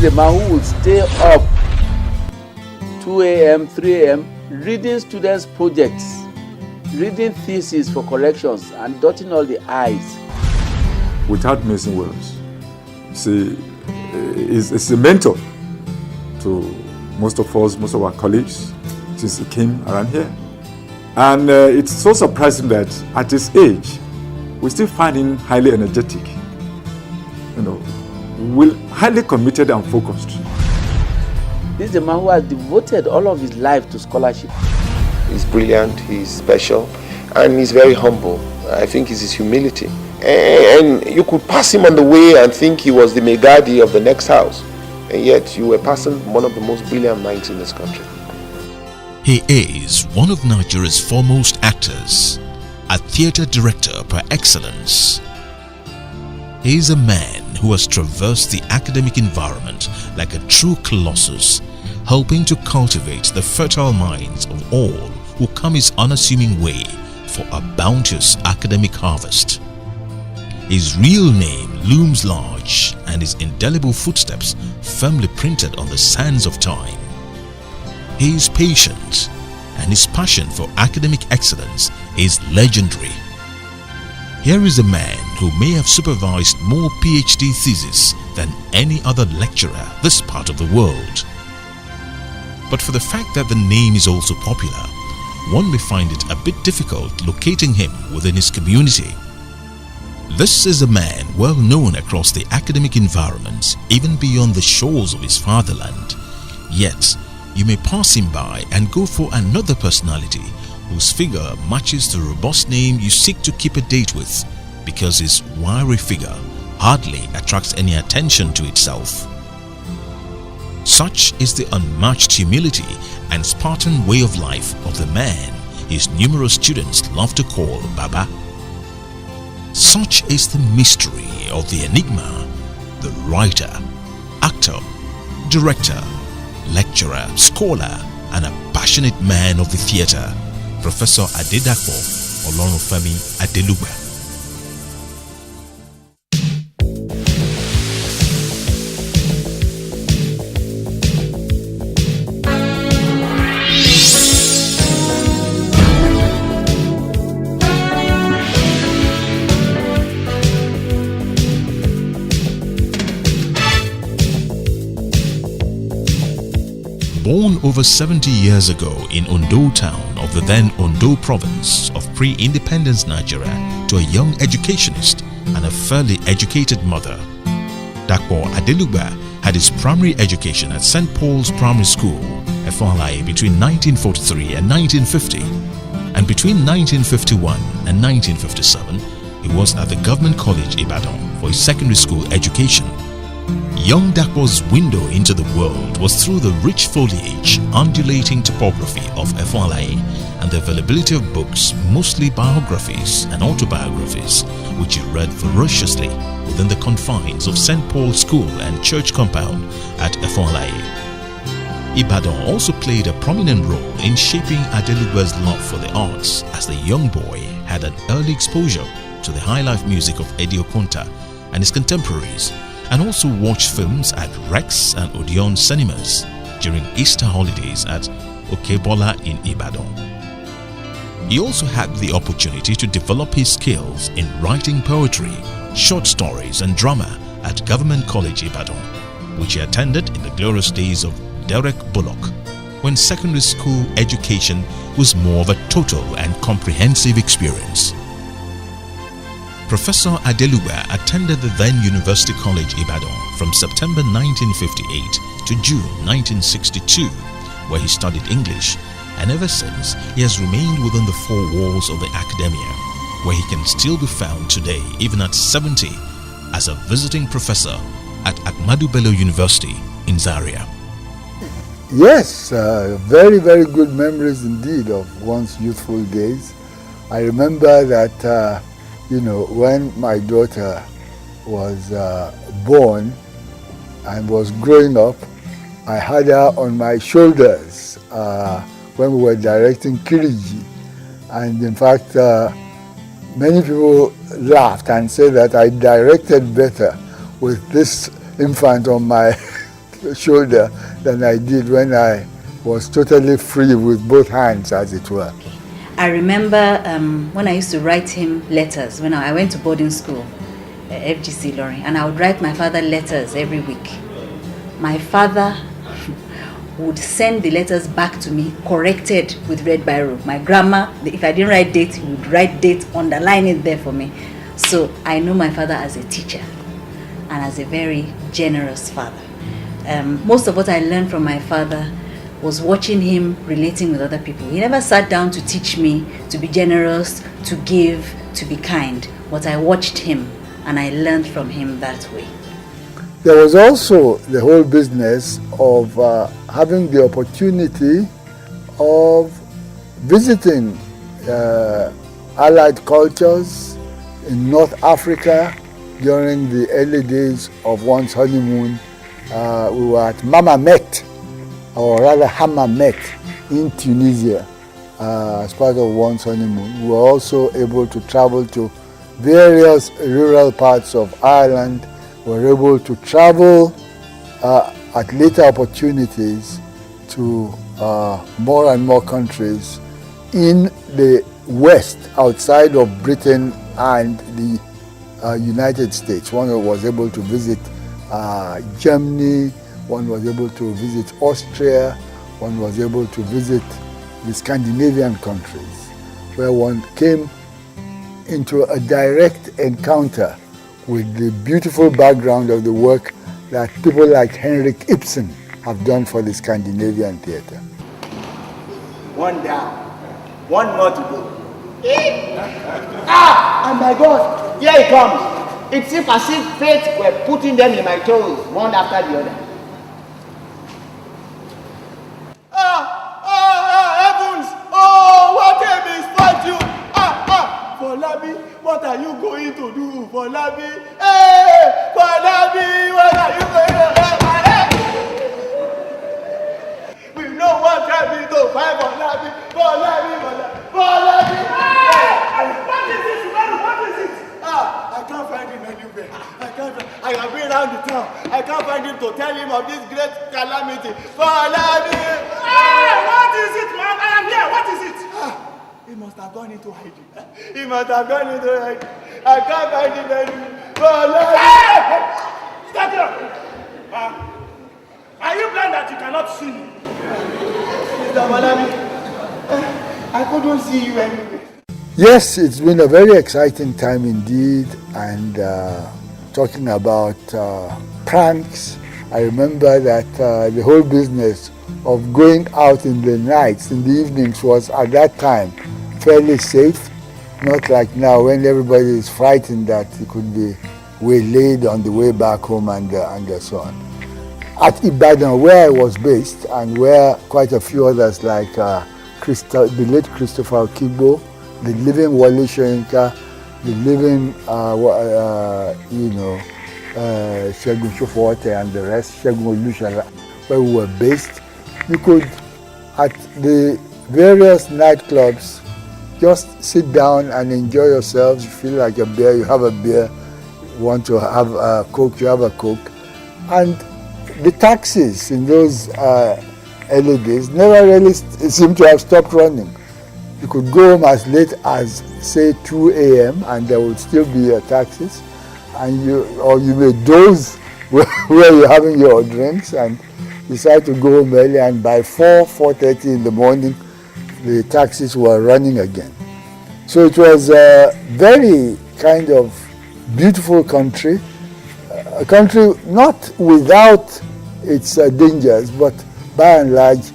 is a man who would stay up 2 a.m., 3 a.m., reading students' projects, reading theses for corrections, and dotting all the I's. Without missing words. See, it's a mentor to most of us, most of our colleagues, since he came around here. And it's so surprising that at his age, we still find him highly energetic, highly committed and focused. This is a man who has devoted all of his life to scholarship. He's brilliant, he's special, and he's very humble. I think it's his humility. And you could pass him on the way and think he was the Megadi of the next house. And yet you were passing one of the most brilliant minds in this country. He is one of Nigeria's foremost actors, a theatre director par excellence. He is a man who has traversed the academic environment like a true colossus, helping to cultivate the fertile minds of all who come his unassuming way for a bounteous academic harvest. His real name looms large and his indelible footsteps firmly printed on the sands of time. He is patient and his passion for academic excellence is legendary. Here is a man who may have supervised more PhD theses than any other lecturer this part of the world. But for the fact that the name is also popular, one may find it a bit difficult locating him within his community. This is a man well known across the academic environment, even beyond the shores of his fatherland. Yet, you may pass him by and go for another personality whose figure matches the robust name you seek to keep a date with, because his wiry figure hardly attracts any attention to itself. Such is the unmatched humility and Spartan way of life of the man his numerous students love to call Baba. Such is the mystery of the enigma, the writer, actor, director, lecturer, scholar, and a passionate man of the theatre, Professor Adelugba Olorunfemi Adelugba. Born over 70 years ago in Ondo town of the then Ondo province of pre-independence Nigeria to a young educationist and a fairly educated mother, Dapo Adelugba had his primary education at St. Paul's Primary School, Efalaye, between 1943 and 1950, and between 1951 and 1957 he was at the Government College Ibadan for his secondary school education. Young Dapo's window into the world was through the rich foliage, undulating topography of Efalaye and the availability of books, mostly biographies and autobiographies, which he read voraciously within the confines of St. Paul's School and Church compound at Efalaye. Ibadan also played a prominent role in shaping Adelugba's love for the arts, as the young boy had an early exposure to the high-life music of Eddie Okonta and his contemporaries, and also watched films at Rex and Odeon cinemas during Easter holidays at Okebola in Ibadan. He also had the opportunity to develop his skills in writing poetry, short stories and drama at Government College Ibadan, which he attended in the glorious days of Derek Bullock, when secondary school education was more of a total and comprehensive experience. Professor Adelugba attended the then University College Ibadan from September 1958 to June 1962, where he studied English, and ever since he has remained within the four walls of the academia, where he can still be found today, even at 70, as a visiting professor at Ahmadu Bello University in Zaria. Yes, very, very good memories indeed of one's youthful days. I remember that when my daughter was born and was growing up, I had her on my shoulders when we were directing Kiriji. And in fact, many people laughed and said that I directed better with this infant on my shoulder than I did when I was totally free with both hands, as it were. I remember when I used to write him letters when I went to boarding school, FGC Lorry, and I would write my father letters every week. My father would send the letters back to me corrected with red biro. My grandma, if I didn't write date, he would write date, underline it there for me. So I know my father as a teacher and as a very generous father. Most of what I learned from my father was watching him relating with other people. He never sat down to teach me to be generous, to give, to be kind. But I watched him and I learned from him that way. There was also the whole business of having the opportunity of visiting allied cultures in North Africa during the early days of one's honeymoon. We were at Mamamet, or rather Hammamet, in Tunisia as part of one's honeymoon. We were also able to travel to various rural parts of Ireland. We were able to travel at later opportunities to more and more countries in the West, outside of Britain and the United States. One was able to visit Germany, one was able to visit Austria, one was able to visit the Scandinavian countries, where one came into a direct encounter with the beautiful background of the work that people like Henrik Ibsen have done for the Scandinavian theatre. One down, one more to go. And my God, here it comes. It seems as if fate were putting them in my toes, one after the other. Heavens! Oh, what a misfortune! Folabi, what are you going to do, Folabi? Hey, Folabi, what are you going to do? We know what happened to find Folabi. Hey, what is this, man? What is it? I can't find him anywhere. I have been around the town. I can't find him to tell him of this great calamity. Folabi! Hey, what is it, man? I am here. What is it? He must have gone into hiding. He must have gone into hiding. I can't find him anywhere. Folabi! Hey! Stop here! Are you blind that you cannot see me? Mr. Folabi, I couldn't see you anywhere. Yes, it's been a very exciting time indeed, and talking about pranks, I remember that the whole business of going out in the nights, in the evenings, was at that time fairly safe, not like now when everybody is frightened that he could be waylaid on the way back home and so on. At Ibadan, where I was based, and where quite a few others like the late Christopher Okigbo, the living Wale Soyinka, the living, Segun Shofowote and the rest, Segun Olushala, where we were based, you could, at the various nightclubs, just sit down and enjoy yourselves. You feel like a beer, you have a beer. You want to have a Coke, you have a Coke. And the taxis in those early days never really seemed to have stopped running. You could go home as late as, say, 2 a.m. and there would still be taxis, and you may doze where you're having your drinks and decide to go home early, and by 4:30 in the morning, the taxis were running again. So it was a very kind of beautiful country, a country not without its dangers, but by and large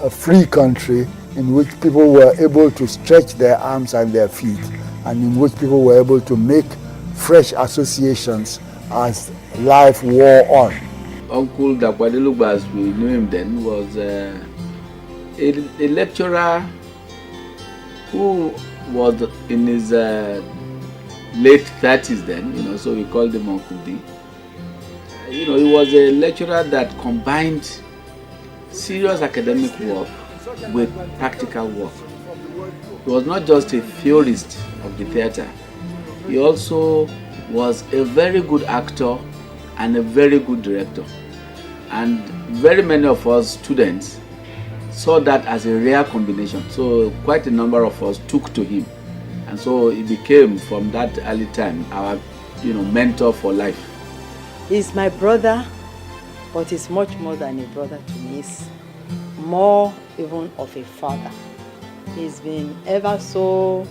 a free country in which people were able to stretch their arms and their feet, and in which people were able to make fresh associations as life wore on. Uncle Adelugba, as we knew him then, was a lecturer who was in his late 30s then, so we called him Uncle D. He was a lecturer that combined serious academic work with practical work. He was not just a theorist of the theatre. He also was a very good actor and a very good director. And very many of us students saw that as a rare combination. So quite a number of us took to him. And so he became, from that early time, our mentor for life. He's my brother, but he's much more than a brother to me. He's more even of a father. He's been ever so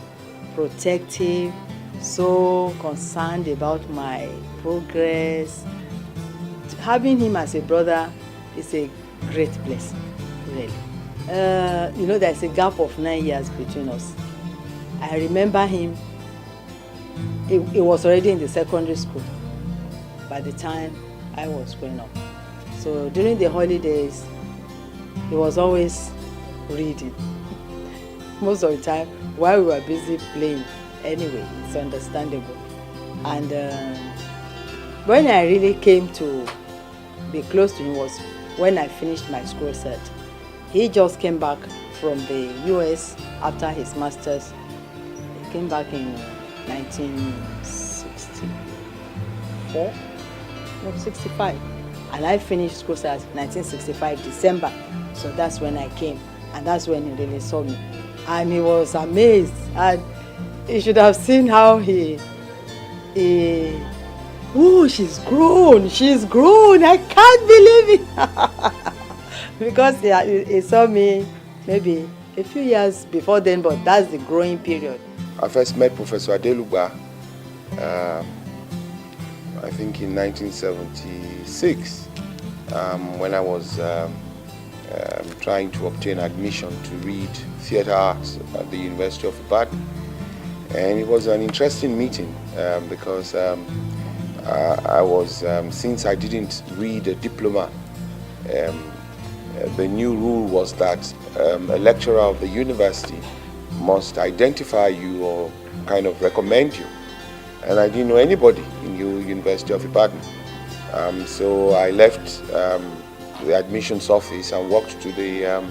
protective, so concerned about my progress. Having him as a brother is a great blessing, really. There's a gap of 9 years between us. I remember him, he was already in the secondary school by the time I was growing up. So during the holidays, he was always reading. Most of the time, while we were busy playing, anyway, it's understandable. And when I really came to be close to him was when I finished my school cert. He just came back from the US after his master's. He came back in 65. And I finished school cert 1965, December. So that's when I came. And that's when he really saw me. And he was amazed. And you should have seen how oh, she's grown, I can't believe it. Because he saw me maybe a few years before then, but that's the growing period. I first met Professor Adelugba, I think in 1976, when I was trying to obtain admission to read theatre arts at the University of Ibadan. And it was an interesting meeting because I was, since I didn't read a diploma, the new rule was that a lecturer of the university must identify you or kind of recommend you. And I didn't know anybody in the University of Ibadan. So I left the admissions office and walked to the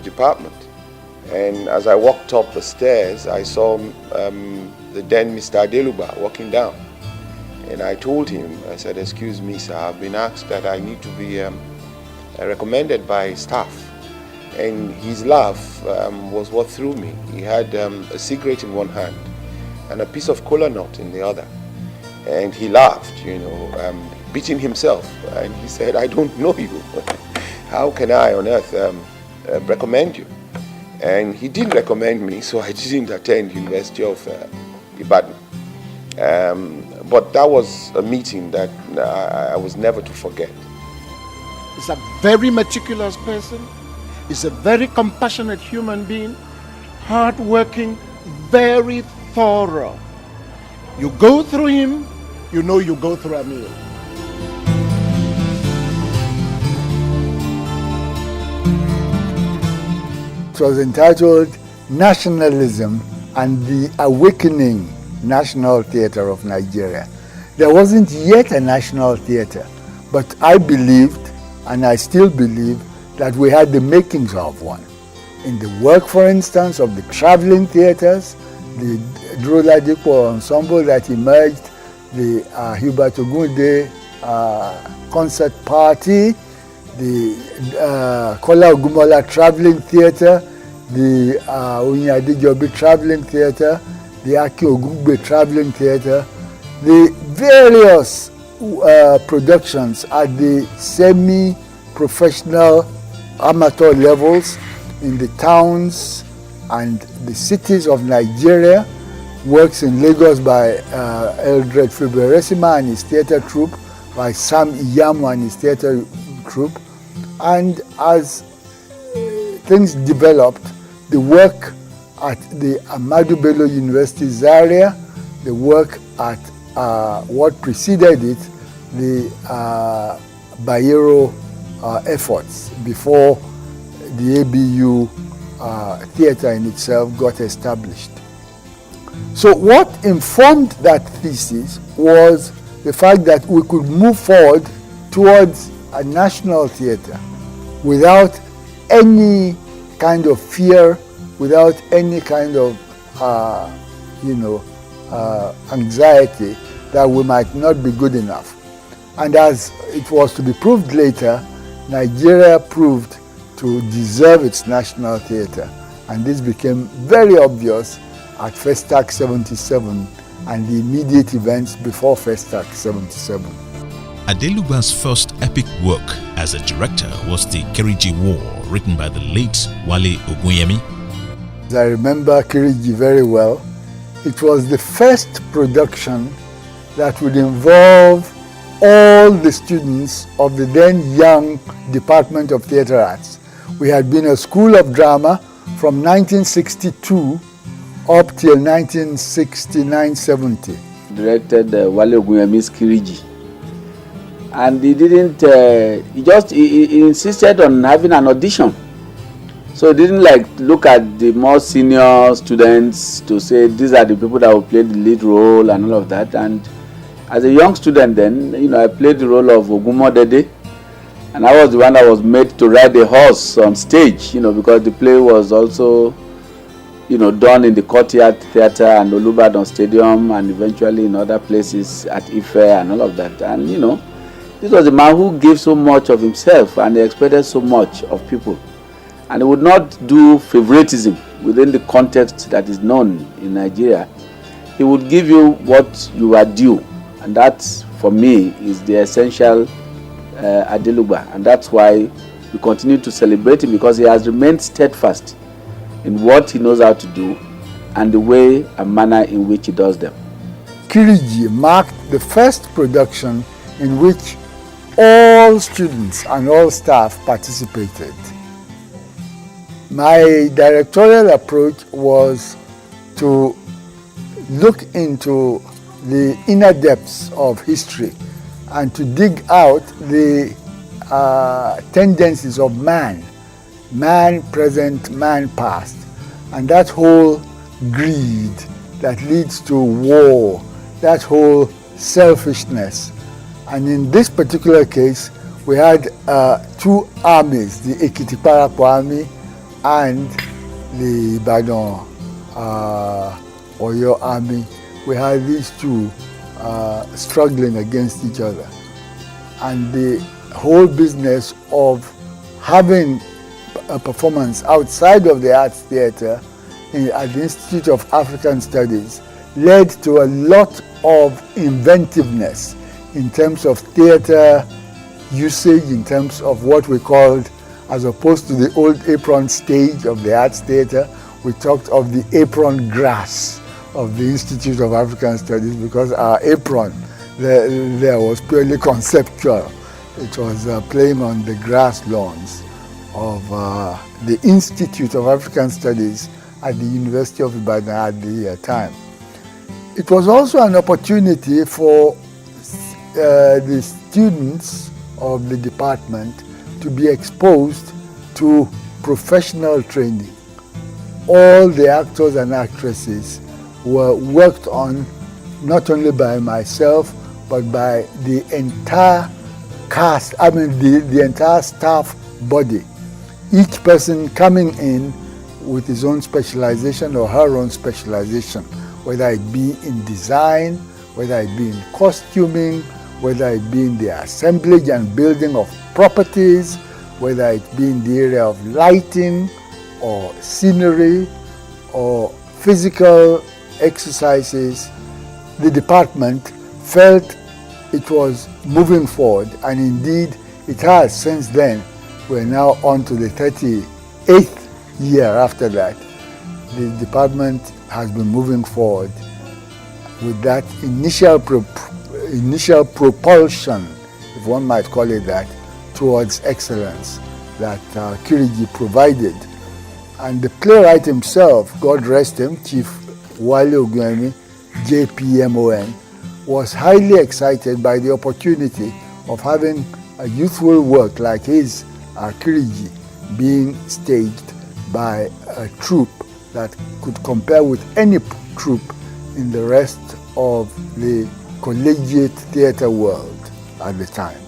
department. And as I walked up the stairs, I saw the then Mr. Adelugba walking down. And I told him, I said, "Excuse me, sir, I've been asked that I need to be recommended by staff." And his laugh was what threw me. He had a cigarette in one hand and a piece of cola nut in the other. And he laughed, beating himself. And he said, "I don't know you. How can I on earth recommend you?" And he didn't recommend me, so I didn't attend University of Ibadan. But that was a meeting that I was never to forget. He's a very meticulous person. He's a very compassionate human being, hardworking, very thorough. You go through him, you know you go through a meal. It was entitled Nationalism and the Awakening National Theatre of Nigeria. There wasn't yet a national theatre, but I believed, and I still believe, that we had the makings of one. In the work, for instance, of the traveling theatres, the Adelugba ensemble that emerged, the Hubert Ogunde concert party, the Kola Ogumola Traveling Theatre, the Oyin Adejobi Traveling Theatre, the Aki Ogugbe Traveling Theatre, the various productions at the semi-professional amateur levels in the towns and the cities of Nigeria, works in Lagos by Eldred Fiberesima and his theatre troupe, by Sam Iyamu and his theatre troupe. And as things developed, the work at the Ahmadu Bello University Zaria, the work at what preceded it, the Bayero efforts before the ABU theatre in itself got established. So what informed that thesis was the fact that we could move forward towards a national theatre without any kind of fear, without any kind of anxiety that we might not be good enough. And as it was to be proved later, Nigeria proved to deserve its national theatre. And this became very obvious at Festac 77 and the immediate events before Festac 77. Adelugba's first epic work as a director was the Kiriji War, written by the late Wale Ogunyemi. I remember Kiriji very well. It was the first production that would involve all the students of the then young Department of Theatre Arts. We had been a school of drama from 1962 up till 1969-70. Directed Wale Ogunyemi's Kiriji. And he didn't, he insisted on having an audition. So he didn't like look at the more senior students to say these are the people that will play the lead role and all of that. And as a young student then, I played the role of Ogumo Dede. And I was the one that was made to ride a horse on stage, because the play was also, done in the Courtyard Theatre and Olubadan Stadium and eventually in other places at Ife and all of that. And, this was a man who gave so much of himself and he expected so much of people. And he would not do favoritism within the context that is known in Nigeria. He would give you what you are due. And that, for me, is the essential Adelugba. And that's why we continue to celebrate him, because he has remained steadfast in what he knows how to do and the way and manner in which he does them. Kiriji marked the first production in which all students and all staff participated. My directorial approach was to look into the inner depths of history and to dig out the tendencies of man present, man past, and that whole greed that leads to war, that whole selfishness. And in this particular case, we had two armies, the Ekiti-Paraku army and the Ibadan Oyo army. We had these two struggling against each other. And the whole business of having a performance outside of the arts theatre at the Institute of African Studies led to a lot of inventiveness in terms of theatre usage, in terms of what we called, as opposed to the old apron stage of the arts theatre, we talked of the apron grass of the Institute of African Studies, because our apron there was purely conceptual. It was playing on the grass lawns of the Institute of African Studies at the University of Ibadan at the time. It was also an opportunity for the students of the department to be exposed to professional training. All the actors and actresses were worked on not only by myself, but by the entire cast, the entire staff body. Each person coming in with his own specialization or her own specialization, whether it be in design, whether it be in costuming, whether it be in the assemblage and building of properties, whether it be in the area of lighting or scenery or physical exercises. The department felt it was moving forward, and indeed it has since then. We're now on to the 38th year after that. The department has been moving forward with that initial propulsion, if one might call it that, towards excellence that Kiriji provided. And the playwright himself, God rest him, Chief Wale Ogunyemi, JPMON, was highly excited by the opportunity of having a youthful work like his, Kiriji, being staged by a troupe that could compare with any troupe in the rest of the collegiate theatre world at the time.